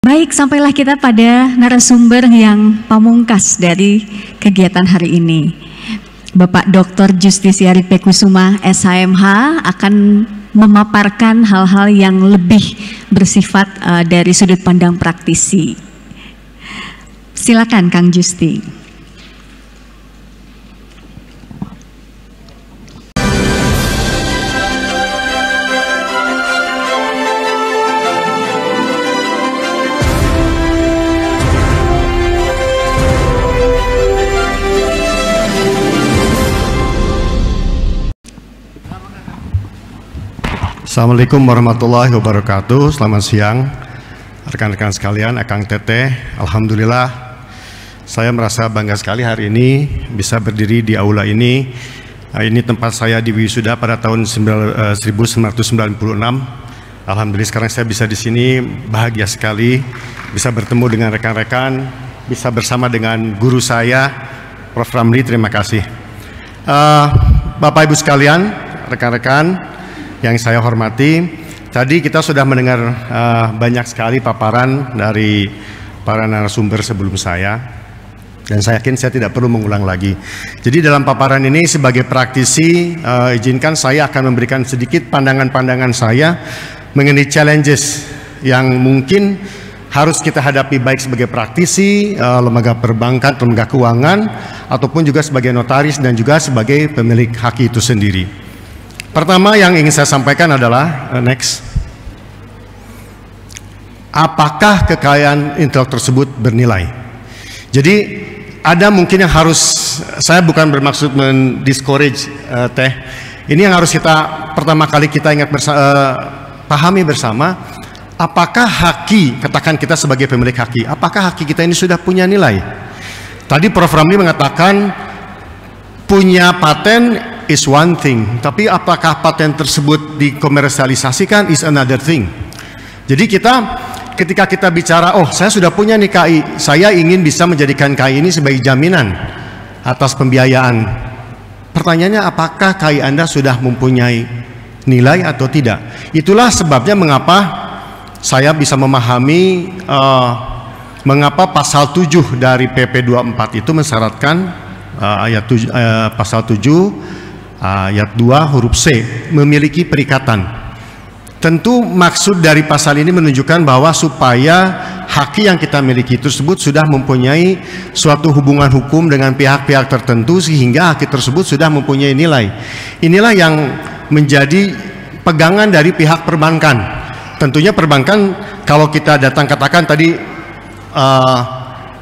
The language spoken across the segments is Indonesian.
Baik, sampailah kita pada narasumber yang pamungkas dari kegiatan hari ini. Bapak Dr. Justisiari P. Kusuma, SHMH, akan memaparkan hal-hal yang lebih bersifat dari sudut pandang praktisi. Silakan Kang Justi. Assalamualaikum warahmatullahi wabarakatuh. Selamat siang rekan-rekan sekalian, Akang Teteh. Alhamdulillah saya merasa bangga sekali hari ini bisa berdiri di aula ini. Ini tempat saya di wisuda pada tahun 1996. Alhamdulillah sekarang saya bisa di sini, bahagia sekali bisa bertemu dengan rekan-rekan, bisa bersama dengan guru saya, Prof. Ramli. Terima kasih. Bapak Ibu sekalian, rekan-rekan yang saya hormati, tadi kita sudah mendengar banyak sekali paparan dari para narasumber sebelum saya, dan saya yakin saya tidak perlu mengulang lagi. Jadi dalam paparan ini sebagai praktisi, izinkan saya akan memberikan sedikit pandangan-pandangan saya mengenai challenges yang mungkin harus kita hadapi baik sebagai praktisi, lembaga perbankan, lembaga keuangan, ataupun juga sebagai notaris dan juga sebagai pemilik hak itu sendiri. Pertama yang ingin saya sampaikan adalah apakah kekayaan intelektual tersebut bernilai? Jadi ada mungkin yang harus, saya bukan bermaksud mendiscourage Teh. Ini yang harus kita pertama kali kita ingat pahami bersama. Apakah haki, katakan kita sebagai pemilik haki, apakah haki kita ini sudah punya nilai? Tadi Prof. Ramli mengatakan punya paten is one thing, tapi apakah paten tersebut dikomersialisasikan is another thing. Jadi ketika kita bicara, oh saya sudah punya nih KI, saya ingin bisa menjadikan KI ini sebagai jaminan atas pembiayaan. Pertanyaannya, apakah KI Anda sudah mempunyai nilai atau tidak? Itulah sebabnya mengapa saya bisa memahami mengapa pasal 7 dari PP 24 itu mensyaratkan pasal 7 ayat 2 huruf C memiliki perikatan. Tentu maksud dari pasal ini menunjukkan bahwa supaya haki yang kita miliki tersebut sudah mempunyai suatu hubungan hukum dengan pihak-pihak tertentu sehingga haki tersebut sudah mempunyai nilai. Inilah yang menjadi pegangan dari pihak perbankan. Tentunya perbankan, kalau kita datang katakan tadi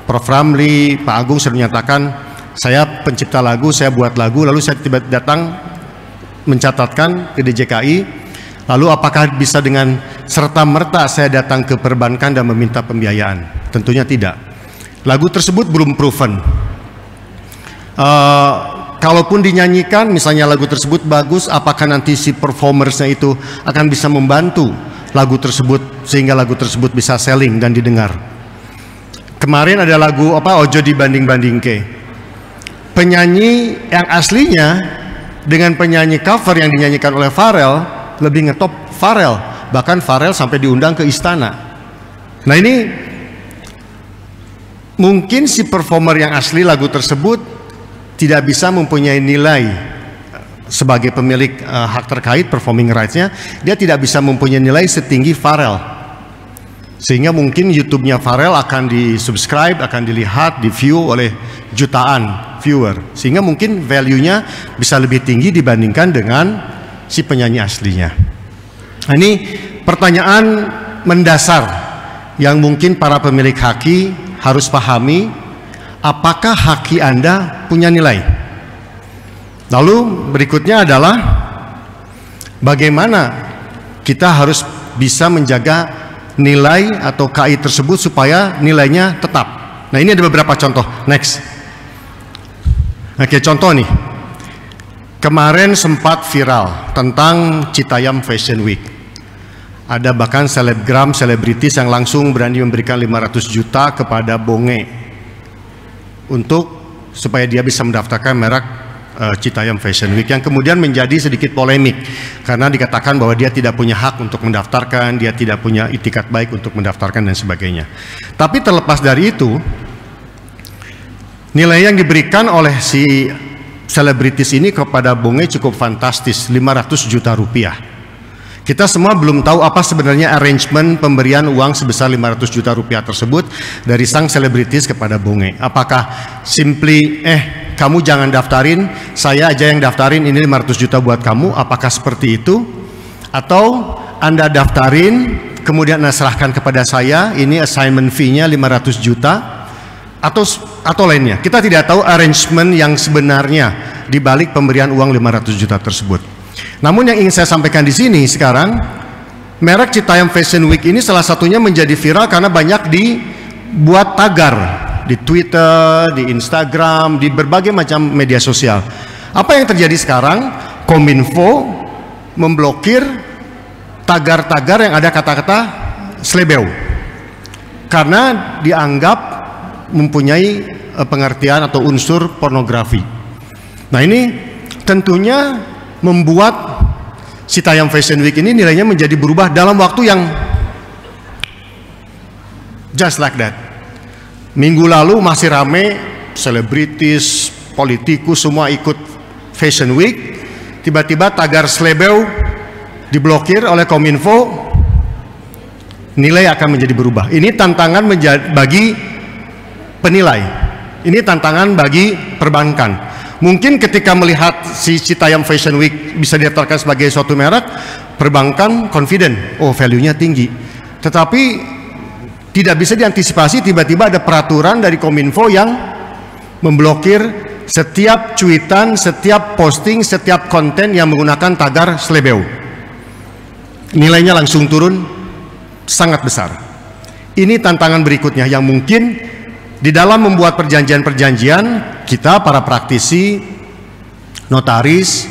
Prof. Ramli, Pak Agung sudah menyatakan saya pencipta lagu, saya buat lagu, lalu saya tiba-tiba datang mencatatkan ke DJKI, lalu apakah bisa dengan serta-merta saya datang ke perbankan dan meminta pembiayaan? Tentunya tidak. Lagu tersebut belum proven. Kalaupun dinyanyikan, misalnya lagu tersebut bagus, apakah nanti si performersnya itu akan bisa membantu lagu tersebut sehingga lagu tersebut bisa selling dan didengar? Kemarin ada lagu Ojo dibanding-bandingke. Penyanyi yang aslinya dengan penyanyi cover yang dinyanyikan oleh Pharrell lebih ngetop Pharrell, bahkan Pharrell sampai diundang ke istana. Nah ini mungkin si performer yang asli lagu tersebut tidak bisa mempunyai nilai sebagai pemilik hak terkait performing rights-nya, dia tidak bisa mempunyai nilai setinggi Pharrell, sehingga mungkin YouTube-nya Pharrell akan di-subscribe, akan dilihat, di-view oleh jutaan viewer, sehingga mungkin value-nya bisa lebih tinggi dibandingkan dengan si penyanyi aslinya. Nah, ini pertanyaan mendasar yang mungkin para pemilik haki harus pahami, apakah haki Anda punya nilai? Lalu berikutnya adalah bagaimana kita harus bisa menjaga nilai atau KI tersebut supaya nilainya tetap. Nah ini ada beberapa contoh. Next. Oke, contoh nih. Kemarin sempat viral tentang Citayam Fashion Week. Ada bahkan selebgram, selebritis yang langsung berani memberikan 500 juta kepada Bonge supaya dia bisa mendaftarkan merek Citayam Fashion Week yang kemudian menjadi sedikit polemik karena dikatakan bahwa dia tidak punya hak untuk mendaftarkan, dia tidak punya itikat baik untuk mendaftarkan dan sebagainya. Tapi terlepas dari itu, nilai yang diberikan oleh si selebritis ini kepada Bonge cukup fantastis, 500 juta rupiah. Kita semua belum tahu apa sebenarnya arrangement pemberian uang sebesar 500 juta rupiah tersebut dari sang selebritis kepada Bonge. Apakah simply, kamu jangan daftarin, saya aja yang daftarin, ini 500 juta buat kamu, apakah seperti itu? Atau Anda daftarin, kemudian Anda serahkan kepada saya, ini assignment fee-nya 500 juta, atau lainnya. Kita tidak tahu arrangement yang sebenarnya di balik pemberian uang 500 juta tersebut. Namun yang ingin saya sampaikan di sini sekarang, merek Citayam Fashion Week ini salah satunya menjadi viral karena banyak dibuat tagar di Twitter, di Instagram, di berbagai macam media sosial. Apa yang terjadi sekarang? Kominfo memblokir tagar-tagar yang ada kata-kata slebeu karena dianggap mempunyai pengertian atau unsur pornografi. Nah, ini tentunya membuat Citayam Fashion Week ini nilainya menjadi berubah dalam waktu yang just like that. Minggu lalu masih rame, selebritis, politikus semua ikut Fashion Week. Tiba-tiba tagar slebeu diblokir oleh Kominfo, nilai akan menjadi berubah. Ini tantangan bagi penilai, ini tantangan bagi perbankan. Mungkin ketika melihat si Citayam Fashion Week bisa didaftarkan sebagai suatu merek, perbankan confident, oh value-nya tinggi. Tetapi tidak bisa diantisipasi, tiba-tiba ada peraturan dari Kominfo yang memblokir setiap cuitan, setiap posting, setiap konten yang menggunakan tagar slebeu. Nilainya langsung turun sangat besar. Ini tantangan berikutnya yang mungkin di dalam membuat perjanjian-perjanjian, kita para praktisi, notaris,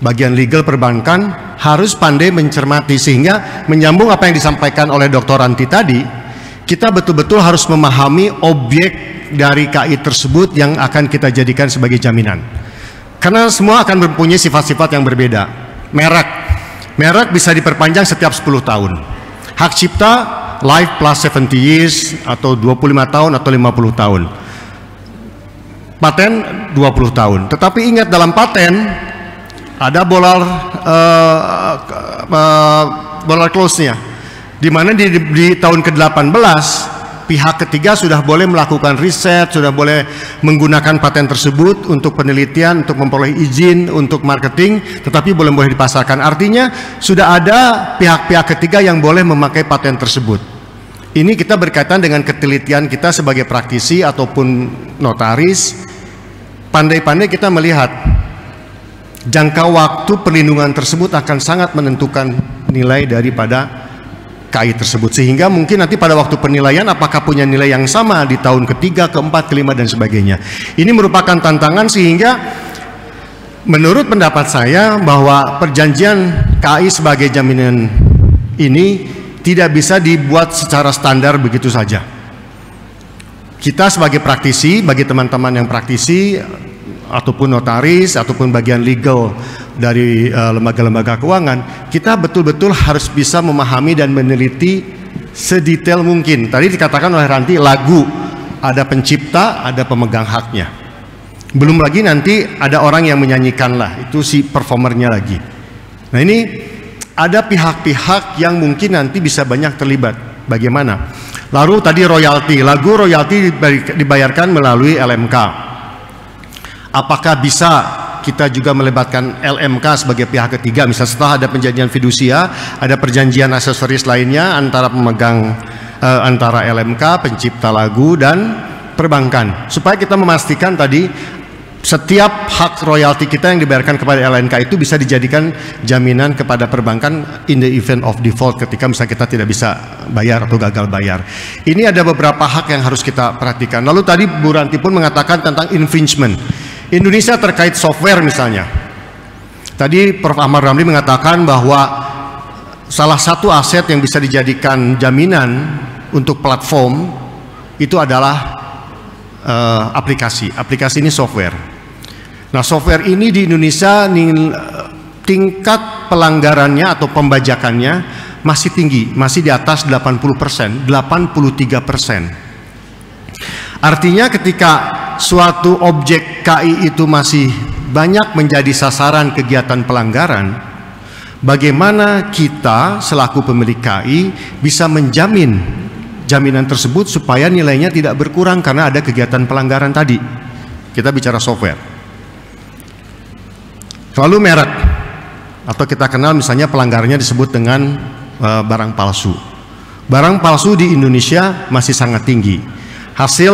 bagian legal perbankan harus pandai mencermati, sehingga menyambung apa yang disampaikan oleh Dr. Ranti tadi, kita betul-betul harus memahami objek dari KI tersebut yang akan kita jadikan sebagai jaminan. Karena semua akan mempunyai sifat-sifat yang berbeda. Merek bisa diperpanjang setiap 10 tahun. Hak cipta life plus 70 years atau 25 tahun atau 50 tahun. Paten 20 tahun. Tetapi ingat, dalam paten ada bolar close-nya, di mana di tahun ke-18 pihak ketiga sudah boleh melakukan riset, sudah boleh menggunakan paten tersebut untuk penelitian, untuk memperoleh izin, untuk marketing, tetapi belum boleh dipasarkan. Artinya sudah ada pihak-pihak ketiga yang boleh memakai paten tersebut. Ini kita berkaitan dengan ketelitian kita sebagai praktisi ataupun notaris. Pandai-pandai kita melihat jangka waktu perlindungan tersebut akan sangat menentukan nilai daripada KI tersebut, sehingga mungkin nanti pada waktu penilaian apakah punya nilai yang sama di tahun ketiga, keempat, kelima dan sebagainya. Ini merupakan tantangan, sehingga menurut pendapat saya bahwa perjanjian KI sebagai jaminan ini tidak bisa dibuat secara standar begitu saja. Kita sebagai praktisi, bagi teman-teman yang praktisi ataupun notaris ataupun bagian legal dari lembaga-lembaga keuangan, kita betul-betul harus bisa memahami dan meneliti sedetail mungkin. Tadi dikatakan oleh Ranti, lagu ada pencipta, ada pemegang haknya. Belum lagi nanti ada orang yang menyanyikan lah, itu si performernya lagi. Nah, ini ada pihak-pihak yang mungkin nanti bisa banyak terlibat. Bagaimana? Lalu tadi royalti, lagu royalti dibayarkan melalui LMK. Apakah bisa kita juga melibatkan LMK sebagai pihak ketiga? Misalnya setelah ada perjanjian fidusia, ada perjanjian aksesoris lainnya antara pemegang, antara LMK, pencipta lagu dan perbankan, supaya kita memastikan tadi setiap hak royalti kita yang dibayarkan kepada LNK itu bisa dijadikan jaminan kepada perbankan in the event of default, ketika misalnya kita tidak bisa bayar atau gagal bayar. Ini ada beberapa hak yang harus kita perhatikan. Lalu tadi Bu Ranti pun mengatakan tentang infringement Indonesia terkait software misalnya. Tadi Prof. Ahmad Ramli mengatakan bahwa salah satu aset yang bisa dijadikan jaminan untuk platform itu adalah aplikasi. Aplikasi ini software. Nah, software ini di Indonesia tingkat pelanggarannya atau pembajakannya masih tinggi, masih di atas 80%, 83%. Artinya ketika suatu objek KI itu masih banyak menjadi sasaran kegiatan pelanggaran, bagaimana kita selaku pemilik KI bisa menjamin jaminan tersebut supaya nilainya tidak berkurang karena ada kegiatan pelanggaran tadi. Kita bicara software. Lalu merek, atau kita kenal misalnya pelanggarannya disebut dengan barang palsu. Barang palsu di Indonesia masih sangat tinggi. Hasil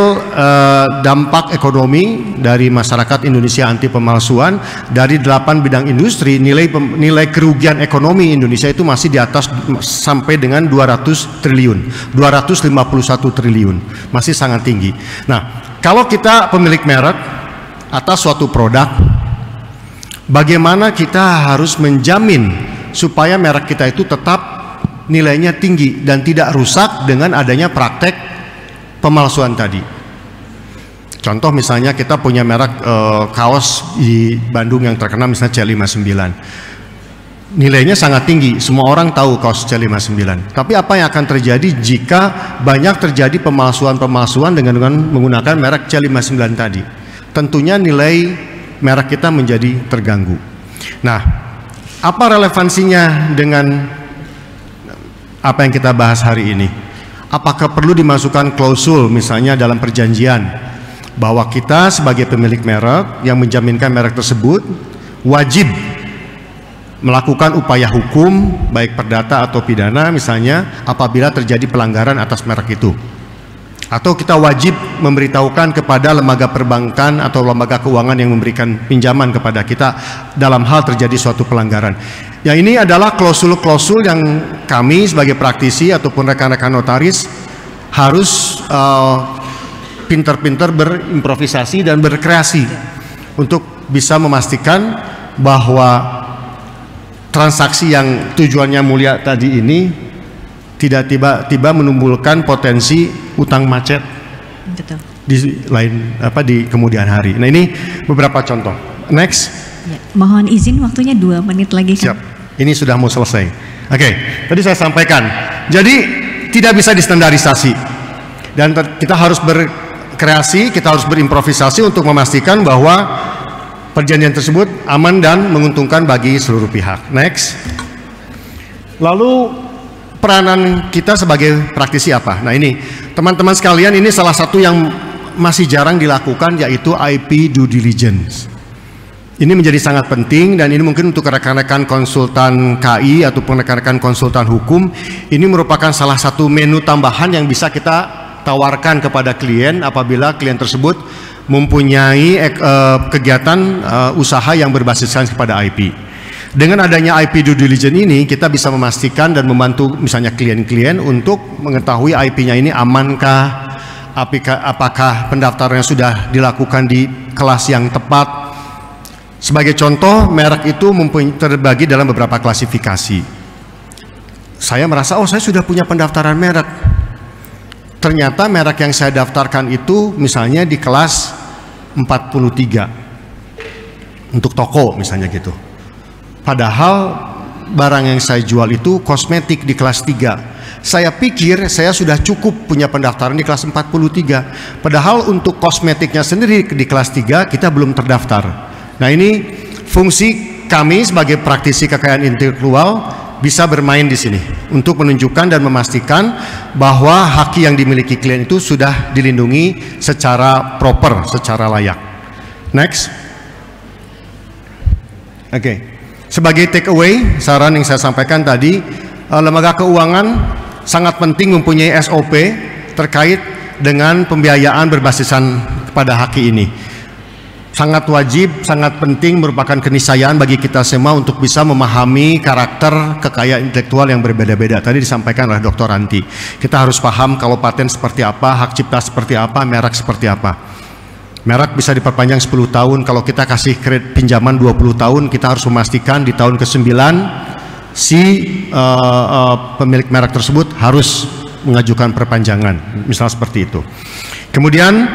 dampak ekonomi dari masyarakat Indonesia anti pemalsuan, dari 8 bidang industri, nilai kerugian ekonomi Indonesia itu masih di atas sampai dengan 200 triliun, 251 triliun, masih sangat tinggi. Nah, kalau kita pemilik merek atas suatu produk, bagaimana kita harus menjamin supaya merek kita itu tetap nilainya tinggi dan tidak rusak dengan adanya praktek pemalsuan tadi. Contoh misalnya kita punya merek kaos di Bandung yang terkenal misalnya C59. Nilainya sangat tinggi, semua orang tahu kaos C59. Tapi apa yang akan terjadi jika banyak terjadi pemalsuan-pemalsuan dengan menggunakan merek C59 tadi? Tentunya nilai merek kita menjadi terganggu. Nah, apa relevansinya dengan apa yang kita bahas hari ini? Apakah perlu dimasukkan klausul misalnya dalam perjanjian bahwa kita sebagai pemilik merek yang menjaminkan merek tersebut wajib melakukan upaya hukum baik perdata atau pidana misalnya apabila terjadi pelanggaran atas merek itu? Atau kita wajib memberitahukan kepada lembaga perbankan atau lembaga keuangan yang memberikan pinjaman kepada kita dalam hal terjadi suatu pelanggaran. Ya, ini adalah klausul-klausul yang kami sebagai praktisi ataupun rekan-rekan notaris harus pintar-pintar berimprovisasi dan berkreasi untuk bisa memastikan bahwa transaksi yang tujuannya mulia tadi ini tidak tiba-tiba menimbulkan potensi utang macet. Betul. Di kemudian hari. Nah, ini beberapa contoh. Next. Ya, mohon izin waktunya 2 menit lagi kan? Siap. Ini sudah mau selesai. Oke, tadi saya sampaikan. Jadi tidak bisa distandarisasi dan kita harus berkreasi, kita harus berimprovisasi untuk memastikan bahwa perjanjian tersebut aman dan menguntungkan bagi seluruh pihak. Next. Lalu peranan kita sebagai praktisi apa? Nah, ini teman-teman sekalian, ini salah satu yang masih jarang dilakukan, yaitu IP due diligence. Ini menjadi sangat penting dan ini mungkin untuk rekan-rekan konsultan KI ataupun rekan-rekan konsultan hukum, ini merupakan salah satu menu tambahan yang bisa kita tawarkan kepada klien apabila klien tersebut mempunyai kegiatan usaha yang berbasiskan kepada IP. Dengan adanya IP due diligence ini, kita bisa memastikan dan membantu misalnya klien-klien untuk mengetahui IP-nya ini amankah, apakah pendaftarannya sudah dilakukan di kelas yang tepat. Sebagai contoh, merek itu terbagi dalam beberapa klasifikasi. Saya merasa, saya sudah punya pendaftaran merek. Ternyata merek yang saya daftarkan itu misalnya di kelas 43 untuk toko misalnya gitu. Padahal barang yang saya jual itu kosmetik di kelas 3. Saya pikir saya sudah cukup punya pendaftaran di kelas 43. Padahal untuk kosmetiknya sendiri di kelas 3 kita belum terdaftar. Nah, ini fungsi kami sebagai praktisi kekayaan intelektual bisa bermain di sini untuk menunjukkan dan memastikan bahwa hak yang dimiliki klien itu sudah dilindungi secara proper, secara layak. Next. Oke. Sebagai take away, saran yang saya sampaikan tadi, lembaga keuangan sangat penting mempunyai SOP terkait dengan pembiayaan berbasisan kepada haki ini. Sangat wajib, sangat penting, merupakan keniscayaan bagi kita semua untuk bisa memahami karakter kekayaan intelektual yang berbeda-beda. Tadi disampaikan oleh Dr. Ranti. Kita harus paham kalau paten seperti apa, hak cipta seperti apa, merek seperti apa. Merek bisa diperpanjang 10 tahun, kalau kita kasih kredit pinjaman 20 tahun, kita harus memastikan di tahun ke-9 si pemilik merek tersebut harus mengajukan perpanjangan, misalnya seperti itu. Kemudian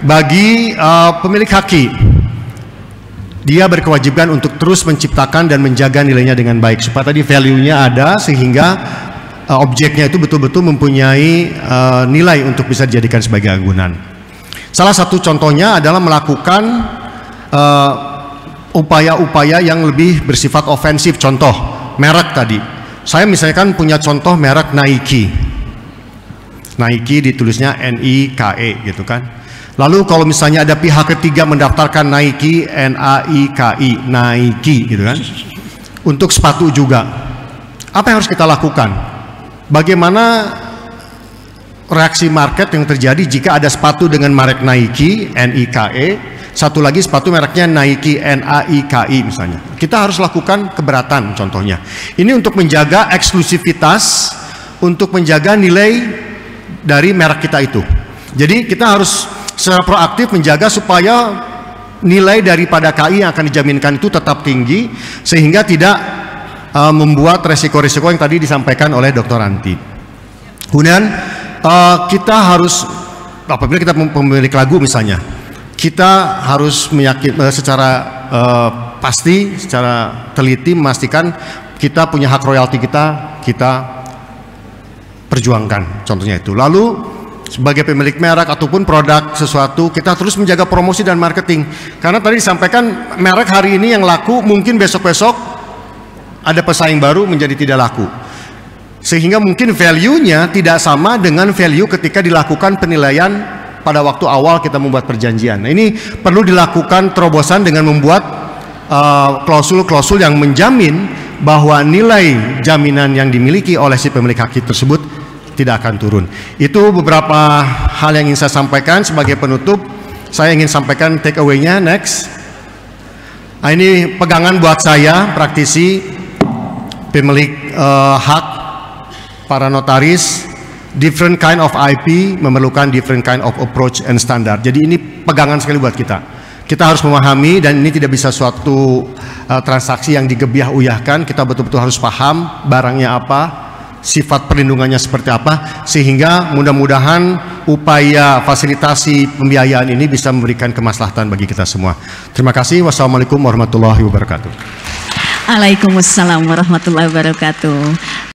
bagi pemilik haki, dia berkewajiban untuk terus menciptakan dan menjaga nilainya dengan baik supaya tadi value-nya ada sehingga objeknya itu betul-betul mempunyai nilai untuk bisa dijadikan sebagai agunan. Salah satu contohnya adalah melakukan upaya-upaya yang lebih bersifat ofensif. Contoh merek tadi, saya misalkan punya contoh merek Nike. Nike ditulisnya N-I-K-E gitu kan. Lalu kalau misalnya ada pihak ketiga mendaftarkan Nike, N-A-I-K-I, Nike gitu kan, untuk sepatu juga, apa yang harus kita lakukan? Bagaimana reaksi market yang terjadi jika ada sepatu dengan merek Nike, N-I-K-E, satu lagi sepatu mereknya Nike, N-A-I-K-I misalnya? Kita harus lakukan keberatan contohnya. Ini untuk menjaga eksklusivitas, untuk menjaga nilai dari merek kita itu. Jadi kita harus secara proaktif menjaga supaya nilai daripada KI yang akan dijaminkan itu tetap tinggi sehingga tidak membuat resiko-resiko yang tadi disampaikan oleh Dr. Ranti. Kemudian kita harus, apabila kita pemilik lagu misalnya, kita harus secara pasti, secara teliti memastikan kita punya hak royalti kita perjuangkan, contohnya itu. Lalu sebagai pemilik merek ataupun produk sesuatu, kita terus menjaga promosi dan marketing. Karena tadi disampaikan merek hari ini yang laku, mungkin besok-besok ada pesaing baru menjadi tidak laku. Sehingga mungkin value-nya tidak sama dengan value ketika dilakukan penilaian pada waktu awal kita membuat perjanjian. Nah, ini perlu dilakukan terobosan dengan membuat klausul-klausul yang menjamin bahwa nilai jaminan yang dimiliki oleh si pemilik hak tersebut tidak akan turun. Itu beberapa hal yang ingin saya sampaikan. Sebagai penutup, saya ingin sampaikan take away-nya. Next. Nah, ini pegangan buat saya, praktisi, pemilik hak, para notaris. Different kind of IP memerlukan different kind of approach and standard. Jadi ini pegangan sekali buat kita. Kita harus memahami, dan ini tidak bisa suatu transaksi yang digebiah-uyahkan. Kita betul-betul harus paham barangnya apa, sifat perlindungannya seperti apa, sehingga mudah-mudahan upaya fasilitasi pembiayaan ini bisa memberikan kemaslahatan bagi kita semua. Terima kasih. Wassalamualaikum warahmatullahi wabarakatuh. Waalaikumsalam warahmatullahi wabarakatuh.